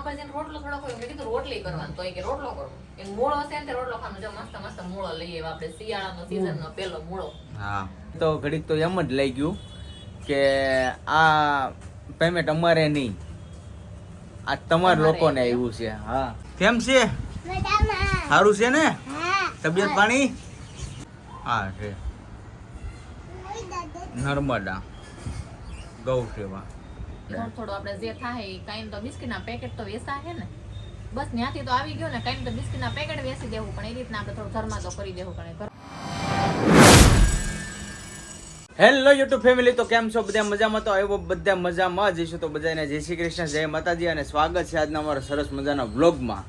પાવભાજી રોટલો થોડો હોય મેં કીધું રોટલી કરવાનો તો કે રોટલો કરવો એ મૂળો છે ને તે રોટલો ખાવાનો જો મસ્ત મસ્ત મૂળો લઈએ આપણે શિયાળાનો સીઝનનો પહેલો મૂળો. હા તો ઘડીક તો એમ જ લઈ ગયું કે આ પેમેન્ટ અમારે નહીં, આ તમારા લોકોને આવ્યું છે. હા કેમ છે? સારું છે ને? તબિયત પાણી? હા છે. નર્મદા ગૌ સેવા થોડું આપણે જે થાય કાંઈ તો બિસ્કીટના પેકેટ તો વેચા છે ને, બસ ત્યાંથી તો આવી ગયો ને કાંઈ તો બિસ્કીટના પેકેટ વેચી દેવું પણ એ રીતના આપણે થોડું ઘરમાં તો કરી દેવું પડે. હેલો યુટ્યુબ ફેમિલી, તો કેમ છો બધા? મજામાં? તો આવ્યો બધા મજામાં જ હશો. તો બધાને જય શ્રી કૃષ્ણ, જય માતાજી અને સ્વાગત છે આજના અમારા સરસ મજાના વ્લોગમાં.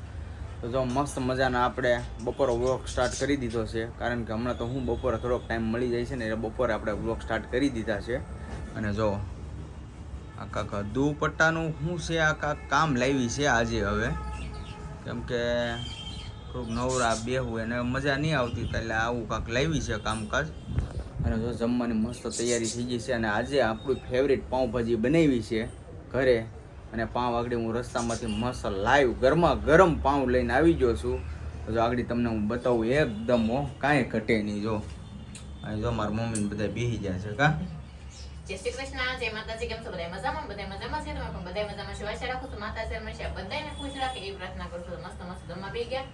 તો જો મસ્ત મજાના આપણે બપોરે વ્લોગ સ્ટાર્ટ કરી દીધો છે, કારણ કે હમણાં તો હું બપોરે થોડોક ટાઈમ મળી જાય છે ને એટલે બપોરે આપણે વ્લોગ સ્ટાર્ટ કરી દીધા છે. અને જો આ કાકા દુપટ્ટાનું શું છે, આ કામ લાવી છે આજે હવે, કેમ કે થોડુંક નવરા બેહવું એને મજા નહીં આવતી એટલે આવું કાંક લાવી છે કામકાજ. અને જો જમવાની મસ્ત તૈયારી થઈ ગઈ છે અને આજે આપણું ફેવરેટ પાઉંભાજી બનાવી છે ઘરે. અને પાઉં આગળ હું રસ્તામાંથી મસ્ત લાઈવ ગરમા ગરમ પાઉં લઈને આવી ગયો છું. જો આગળ તમને હું બતાવું એકદમ કાંઈ ઘટે નહીં. જો અહીં જો મારા મમ્મીને બધા બેસી ગયા છે. કા જય શ્રી કૃષ્ણ, જય માતાજી. કેમ છો બધા? મજામાં? બધા મજામાં છે? તમે પણ બધા મજામાં છો? આશા રાખું છું માતાજી હંમેશા બધાને ખુશ રાખે એ પ્રાર્થના કરું છું. મસ્ત મસ્ત જમવા બેસી ગયા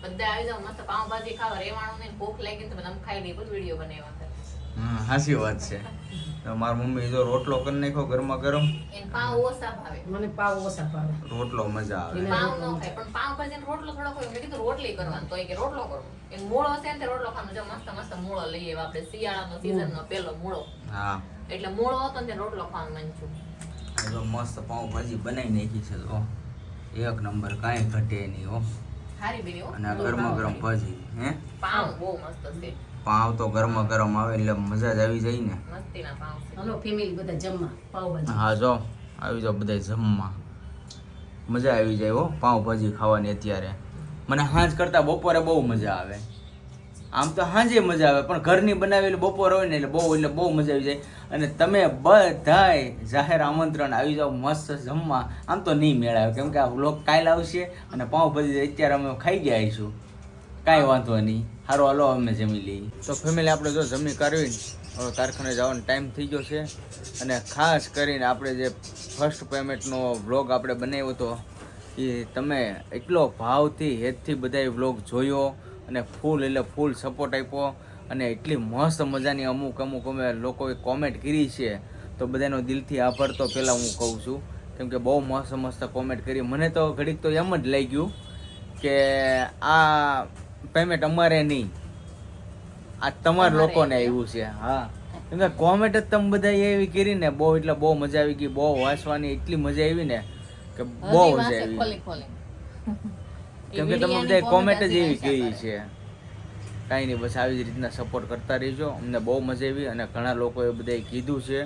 બધા, આવી જાવ મસ્ત પાઉંભાજી ખાવા, રેવાણું નહીં, ભૂખ લાગી તો બધા ખાઈ લઈએ. બધું વિડીયો બનાવ્યા હતા. સાચી વાત છે. મારા મમ્મી જો રોટલો કરી નાખ્યો ગરમા ગરમ. એને પાવ ઓછા ભાવે, મને પાવ ઓછા ભાવે. રોટલો મજા આવે. પાવ નો ખાય પણ પાવભાજી ને રોટલો થોડો હોય મેં કીધું રોટલી કરવાનો તો કે રોટલો કરવો એ મૂળો છે ને તે રોટલો ખાવાનો જો મસ્ત મસ્ત મૂળો લઈએ આપણે શિયાળાનો સીઝનનો પહેલો મૂળો. હા એટલે મૂળો હતો ને રોટલો ખાવાનું મન છું. જો મસ્ત પાઉંભાજી બનાવી નાખી છે. તો એક નંબર, કાંઈ ઘટે નહીં હો. હારી બેની હો. અને આ ગરમા ગરમ ભાજી હે પાવ બહુ મસ્ત છે. પાવ તો ગરમા ગરમ આવે એટલે મજા જ આવી જાય ને. મસ્તીના પાવ છે. હલો ફેમિલી બધા જમવા પાવભાજી. હા જો આવી જાઓ બધા જમવા, મજા આવી જાય હો પાઉંભાજી ખાવાની. અત્યારે મને સાંજ કરતા બપોરે બહુ મજા આવે. આમ તો સાંજે મજા આવે પણ ઘરની બનાવેલી બપોર હોય ને એટલે બહુ મજા આવી જાય. અને તમે બધાય જાહેર આમંત્રણ આવી જાઓ મસ્ત જમવા. આમ તો નહીં મેળ આવે કેમ કે આ વ્લોગ કાલે આવશે અને પાઉંભાજી અત્યારે અમે ખાઈ ગયા આવીશું. કાંઈ વાંધો નહીં, સારું હાલો અમે જમી લઈએ. તો ફેમિલી આપણે જો જમી કરવીને હવે કારખાને જવાનો ટાઈમ થઈ ગયો છે. અને ખાસ કરીને આપણે જે ફર્સ્ટ પેમેન્ટનો વ્લોગ આપણે બનાવ્યો હતો એ તમે એટલો ભાવથી હેતથી બધાએ વ્લોગ જોયો અને ફૂલ સપોર્ટ આપ્યો. અને એટલી મસ્ત મજાની અમુક અમે લોકોએ કોમેન્ટ કરી છે, તો બધાનો દિલથી આભાર તો પહેલાં હું કહું છું, કેમ કે બહુ મસ્ત કોમેન્ટ કરી. મને તો ઘડીક તો એમ જ લઈ ગયું કે આ પેમેન્ટ અમારે નહીં, આ તમારા લોકોને આવ્યું છે. હા કેમ કે કોમેન્ટ જ તમે બધા એવી કરી ને બહુ, એટલે બહુ મજા આવી ગઈ. બહુ વાંચવાની એટલી મજા આવી ને કે બહુ મજા આવી. કેમ કે તમે બધા કોમેન્ટ જ એવી કરી છે. કાંઈ નહીં, બસ આવી જ રીતના સપોર્ટ કરતા રહીજો. અમને બહુ મજા આવી. અને ઘણા લોકોએ બધાએ કીધું છે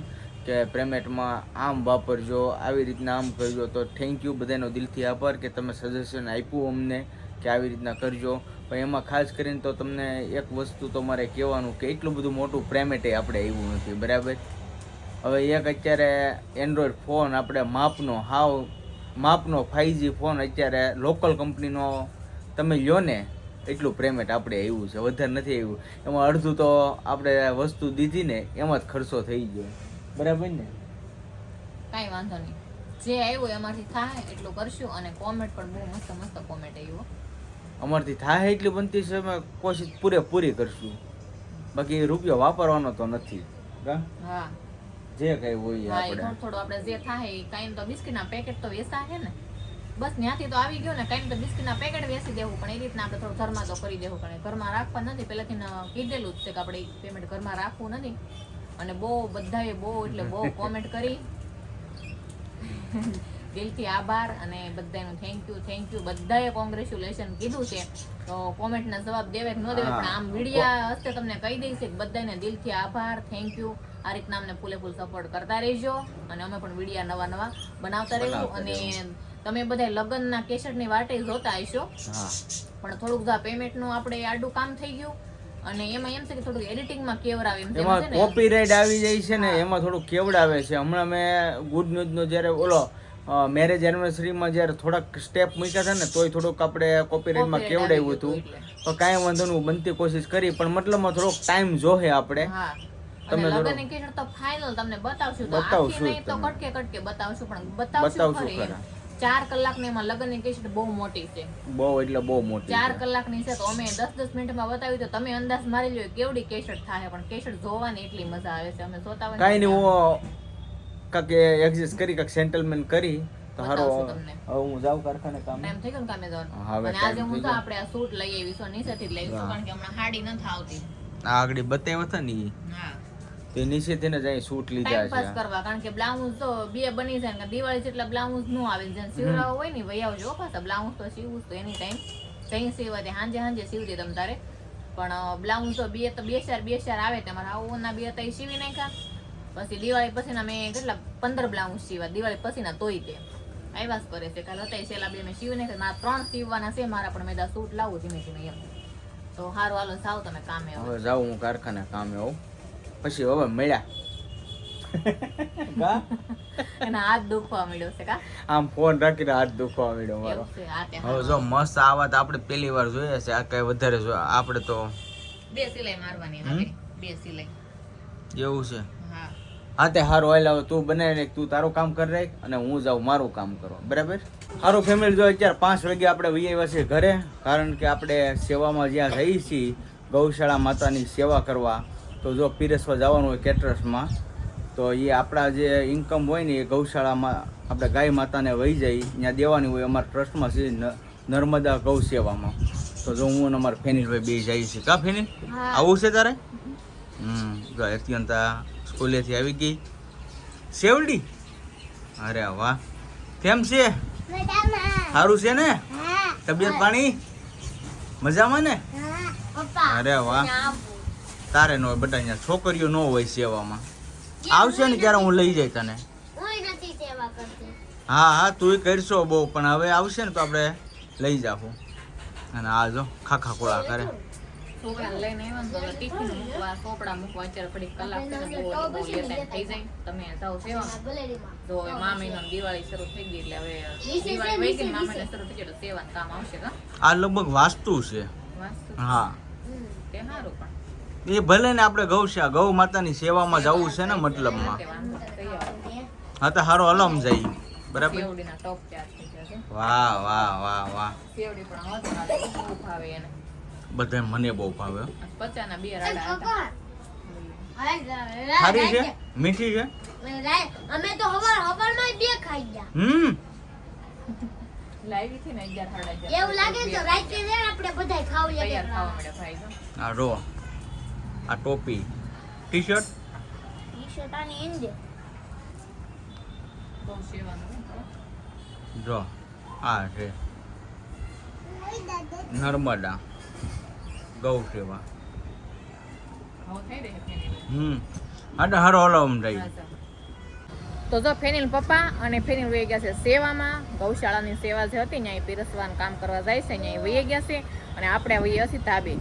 કે પેમેન્ટમાં આમ વાપરજો, આવી રીતના આમ કરજો. તો થેન્ક યુ બધાનો દિલથી આભાર કે તમે સજેશન આપ્યું અમને કે આવી રીતના કરજો. પણ એમાં ખાસ કરીને તો તમને એક વસ્તુ તો મારે કહેવાનું કે એટલું બધું મોટું પેમેન્ટ આપણે આવ્યું નથી, બરાબર. હવે એક અત્યારે એન્ડ્રોઈડ ફોન આપણે માપનો 5G ફોન અત્યારે લોકલ કંપનીનો તમે લ્યો ને એટલું પેમેન્ટ આપણે આવ્યું છે, વધારે નથી આવ્યું. એમાં અડધું તો આપણે વસ્તુ દીધી ને એમાં જ ખર્ચો થઈ ગયો, બરાબર ને. કાંઈ વાંધો નહીં, જે આવ્યું એમાંથી થાય એટલું કરશું. અને કોમેન્ટ પણ બહુ મસ્ત કોમેન્ટ આવ્યું. અમારથી થાય એટલી બનતી છે અમે કોશિશ પૂરેપૂરી કરશું. બાકી રૂપિયો વાપરવાનો તો નથી. હા જે કઈ હોય આપણે થોડું આપણે જે થાય કાંઈ તો બિસ્કીટના પેકેટ તો વેચા છે ને, બસ ત્યાંથી તો આવી ગયો ને કાંઈ તો બિસ્કીટના પેકેટ વેચી દેવું. પણ એ રીતના આપણે થોડું ઘરમાં તો કરી દેવું પડે. ઘરમાં રાખવા નથી, પહેલાથી કીધેલું જ છે કે આપણે પેમેન્ટ ઘરમાં રાખવું નથી. અને બધાએ બહુ કોમેન્ટ કરી, દિલથી આભાર અને બધાનું થેન્ક યુ. બધાએ કોંગ્રેચ્યુલેશન કીધું છે, તો કોમેન્ટના જવાબ દેવે કે ન દેવે પણ આમ વિડીયા હસ્તે તમને કહી દઈશ કે બધાને દિલથી આભાર, થેન્ક યુ. આ રીતના અમને ફૂલ સપોર્ટ કરતા રહેજો અને અમે પણ વિડીયા નવા બનાવતા રહેવું. અને તમે બધા લગ્નના કેસેટની વાટે જોતા હશો, પણ થોડુંક પેમેન્ટનું આપણે આડું કામ થઈ ગયું. અને એમાં એમ છે કે થોડું એડિટિંગમાં કેવડાવે, એમાં કોપીરાઇટ આવી જાય છે ને, એમાં થોડું કેવડાવે છે. હમણાં મેં ગુડ ન્યૂઝનો જ્યારે મેરેજ એનિવર્સરીમાં જ્યારે થોડાક સ્ટેપ મૂક્યા હતા ને તોય થોડુંક આપણે કોપીરાઇટમાં કેવડાવ્યું હતું તો કાંઈ વાંધો નહીં, બનતી કોશિશ કરી, પણ મતલબમાં થોડોક ટાઈમ જોહે આપણે. હા તમે અને થોડો- લગનની કેસેટ તો ફાઇનલ તમને બતાવશું, તો બતાવશું આખી નહીં તો તમને. કટકે બતાવશું, પણ બતાવશું બતાવશું ખરી એમ. ખરા. 4 કલાકની એમાં લગનની કેસેટ બહુ મોટી છે. બહુ એટલે બહુ મોટી 4 છે. કલાકની છે તો અમે 10-10 મિનિટમાં બતાવી તો તમે અંદાજ મારી લ્યો કેવડી કેસેટ થાય, પણ કેસેટ જોવાની એટલી મજા આવે છે. અમે જોતા હોય ને કાંઈ નહીં, હું કાંઈક એડજસ્ટ કરી કાંઈક સેટલમેન્ટ કરી તો હારો. બતાવશું તમને. હવે હું જાઉં કારખાને કામ. ટાઈમ થઈ ગયો ને કામે જવાનું. હા, હવે અને આજે time હું થઈ તો ગયો. આપણે આ સૂટ લઈ આવી છું, નીચેથી જ લઈ આવીશું, હા. કારણ કે હમણાં હાડી નથી આવતી. આ આગળ બતાવ્યા હતા ને ઈ. હા તે નીચેથી ને જાય સૂટ લીધા ટાઈમ પાસ છે. કરવા, કારણ કે બ્લાઉઝ તો બે બની જાય ને દિવાળી જેટલા બ્લાઉઝ નો આવે, જેને સીવડાવો હોય ને વહી આવજો પાછા. બ્લાઉઝ તો સીવું તો એની ટાઈમ કઈ સીવા દે, હાંજે સીવજે તમ તારે, પણ બ્લાઉઝ તો બે ચાર આવે તમારે આવોના બે તઈ સીવી નાખ્યા. પછી દિવાળી પછીના મેં કેટલા 15 બ્લાઉઝ સીવા, દિવાળી પછીના તોય તે આવ્યા જ કરે છે. કાલે હતા છેલ્લા 2 મેં સીવી નાખ્યા, મારા 3 સીવવાના છે મારા, પણ મેં સૂટ લાવું ધીમે ધીમે એમ. તો હારું હાલો જાવ તમે કામે. હવે હવે જાઉં હું કારખાને કામે આવું, પછી હવે મળ્યા. કા? એના હાથ દુખવા મળ્યો છે કા આમ ફોન રાખીને હાથ દુખવા મળ્યો મારો. એવું છે આ તે હવે જો મસ્ત આ વાત આપણે પહેલી વાર જોઈએ છે, આ કઈ વધારે જો આપણે તો 2 સિલાઈ મારવાની આવે, 2 સિલાઈ. એવું છે. હા હા તે હારું હાલ, હવે તું બનાવીને તું તારું કામ કરી રાખ અને હું જાઉં મારું કામ કરવા, બરાબર? સારું ફેમિલી, જો અત્યારે 5 વાગે આપણે વહી આવ્યા છીએ ઘરે, કારણ કે આપણે સેવામાં જ્યાં જઈએ છીએ ગૌશાળા માતાની સેવા કરવા, તો જો પીરસવા જવાનું હોય કેટરસમાં, તો એ આપણા જે ઇન્કમ હોય ને એ ગૌશાળામાં આપણે ગાય માતાને વહી જાય ત્યાં દેવાની હોય. અમારા ટ્રસ્ટમાં છે નર્મદા ગૌ સેવામાં, તો જો હું અને અમારા ફેનિલભાઈ બે જઈએ છીએ. કા ફેનિલ, આવું છે તારે? જો અત્યંત સ્કૂલેથી આવી ગઈ સેવડી. અરે વાહ, કેમ છે? સારું છે ને? તબિયત પાણી મજામાં ને? અરે વાહ, તારે ન હોય બધા, અહીંયા છોકરીઓ ન હોય સેવામાં. આવશે ને ત્યારે હું લઈ જાય તને. હા હા, તું કરશો બહુ, પણ હવે આવશે ને તો આપણે લઈ જાશું. અને આ જો ખાખા કોળા કરે. છોકરાને લઈને આવ્યા ને તો ટિફિન મૂકવા, ચોપડા મૂકવા, અત્યારે થોડીક કલાક છે ને બહુ લેટ થઈ જાય. તમે જાઓ સેવામાં. જો હવે મામીનો દિવાળી શરૂ થઈ ગઈ એટલે હવે દિવાળી વહી ગઈ, મામીને શરૂ થઈ ગઈ એટલે સેવાનું કામ આવશે કા આ લગભગ વાસ્તુ છે. વાસ્તુ હા, તે સારું, પણ એ ભલે ને આપણે ગૌ માતાની સેવામાં જવું છે ને મતલબમાં. તે વાંધો નહીં, કઈ આવે. હા તો હારો હલમ જઈ, બરાબર? સેવડીના ટોપ ચાર થઈ ગયા છે. વાહ વાહ વાહ વાહ, સેવડી પણ હવે બહુ ભાવે એને. બધા મને બહુ ભાવે. 50 ના 2 રાડા હતા. સારી છે, મીઠી છે. અમે તો હવારમાં 2 ખાઈ ગયા. લાવી થી ને 11 સાડા 11 એવું લાગે તો રાતે છે ને આપણે બધાય ખાવું તૈયાર લાગે. ખાવા મળે ભાઈ જો. આ રો, આ ટોપી, ટી શર્ટ. ટી-શર્ટ આની ઇન્દે. બહુ સેવાનું હો. જો આ છે નર્મદા ગૌ સેવા. હવે થઈ રહી છે ફેનિલ. હા તો હારો હલમ જઈ. તો જો ફેનિલ પપ્પા અને ફેનિલ વહી ગયા છે સેવામાં. ગૌશાળાની સેવા જે હતી ત્યાં પીરસવાનું કામ કરવા જાય છે, ત્યાં વહી ગયા છે. અને આપણે વહી હશે તાબે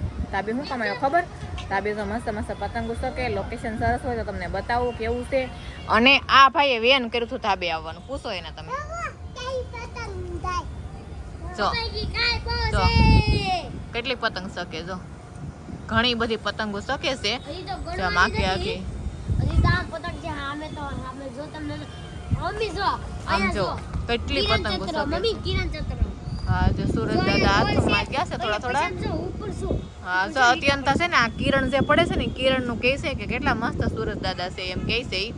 શું કામ આવ્યો ખબર? તાબે તો મસ્ત મસ્ત પતંગો શકે, લોકેશન સરસ હોય તો તમને બતાવું કેવું છે. અને આ ભાઈએ વેન કર્યું હતું તાબે આવવાનું, પૂછો એને તમે. જો જો કેટલી પતંગ શકે, જો ઘણી બધી પતંગો શકે છે. હજી તો જો ગણવાની આખી નથી. આખી હજી તો આ પતંગ છે અમે જો તમને મમ્મી જો આમ અહીંયા જો જો કેટલી કિરણ પતંગો ચક્ર, શકે. મમ્મી કિરણ ચક્ર. હા જો સુરજ દાદા હાથમાં ગયા છે થોડા થોડા. જો ઉપર શું હા જો અત્યંત છે ને આ કિરણ જે પડે છે ને કિરણ નું કહે છે કે કેટલા મસ્ત સુરજ દાદા છે એમ કહે છે ઈ.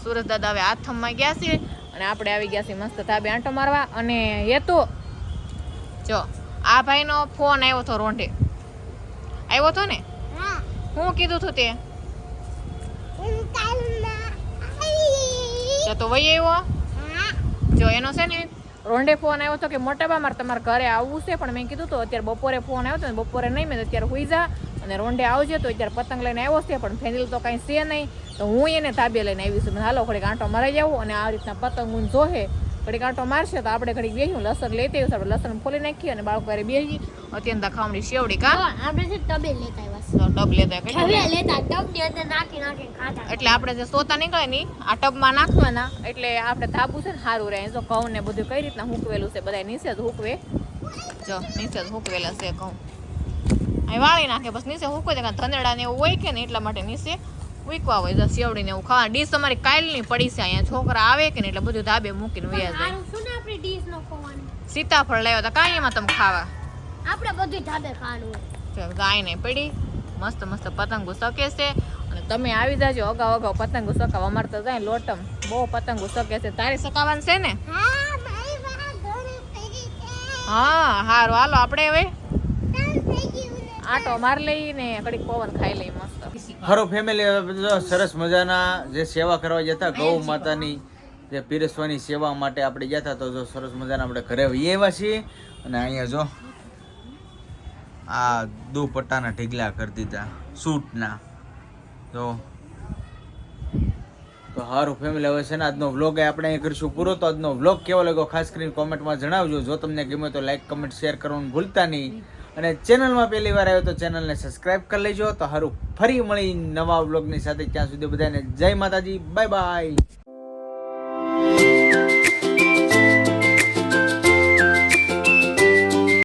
સુરજ દાદા હવે હાથમાં ગયા છે અને આપણે આવી ગયા છે મસ્ત ધાબે આંટો મારવા. અને એ તો જો આ ભાઈનો ફોન આવ્યો હતો રોંઢે, આવ્યો હતો ને? હા હું કીધું હતું તે તો વહી આવ્યો. જો એનો છે ને રોંઢે ફોન આવ્યો હતો કે મોટા બા મારે તમારા ઘરે આવવું છે, પણ મેં કીધું તો અત્યારે બપોરે ફોન આવ્યો હતો ને બપોરે નહીં, મેં અત્યારે હુઈ જા અને રોંઢે આવજે. તો અત્યારે પતંગ લઈને આવ્યો છે, પણ ફેનિલ તો કાંઈ છે નહીં, તો હું એને તાબે લઈને આવી છું. હાલો ઘડીક આંટો મારી જાઉં અને આ રીતના પતંગ ઊન જોહે ઘડીક આંટો મારશે તો આપણે ઘડીક બેસું, લસણ લેતી આવીશું. આપણે લસણ ફોલી નાખીએ અને બાળકો ઘરે બેસી અત્યંત ખામડી શેવડી કા આપણે છે તબે લેતા આવ્યા તો ટબ લેતા કેટલું હવે લેતા ટબની અંદર નાખી ખાતા. એટલે આપણે જે સોતા નીકળે ને આ ટબમાં નાખવાના એટલે આપણે ધાબુ છે ને સારું રહે. જો ઘઉં ને બધું કઈ રીતના હૂકવેલું છે, બધા નીચે જ હૂકવે. જો નીચે જ હૂકવેલા છે ઘઉં. અહીં વાળી નાખે બસ નીચે હૂકવે દે. ધનેડા ને એવું હોય કે ને એટલા માટે નીચે ઉકવા હોય. જો સેવડી ને એવું ખાવા. ડીશ તમારી કાલની પડી છે અહીંયા. છોકરા આવે કે ને એટલે બધું ધાબે મૂકીને વયા જાય. સારું શું ને આપણે ડીશ નો ખવાનું. સીતાફળ લાવ્યા હતા કાંઈ એમાં તમે ખાવા. આપણે બધું ધાબે ખાવાનું હોય. ગાય નહીં પડી. મસ્ત મસ્ત પતંગો શકે છે. અને તમે આવી જાજો અગાઉ અગાઉ પતંગો સકાવ. અમારે તો જાય લોટમ બહુ પતંગો શકે છે. તારે સકાવાનું છે ને? હા મારી વાત ઘરે પડી છે. હા હારું હાલો આપણે હવે ચાલ થઈ ગયું ને. આટો માર લઈને ઘડીક પવન ખાઈ લઈ મસ્ત. ખરો ફેમિલી સરસ મજાના જે સેવા કરવા જતા ગૌ માતાની જે પીરસવાની સેવા માટે આપણે જતા તો જો સરસ મજાના આપણે ઘરે આવ્યા છીએ. અને અહીંયા જો આ દુપટ્ટાના ઢીગલા કરી દીધા સૂટના. તો સારું ફેમિલી હવે છે ને આજનો વ્લોગ આપણે અહીં કરીશું પૂરો. તો આજનો વ્લોગ કેવો લાગ્યો ખાસ કરીને કોમેન્ટમાં જણાવજો. જો તમને ગમે તો લાઈક કમેન્ટ શેર કરવાનું ભૂલતા નહીં. અને ચેનલમાં પહેલી વાર આવ્યો તો ચેનલને સબસ્ક્રાઇબ કરી લેજો. તો સારું ફરી મળી નવા વ્લોગની સાથે. ત્યાં સુધી બધાને જય માતાજી, બાય બાય.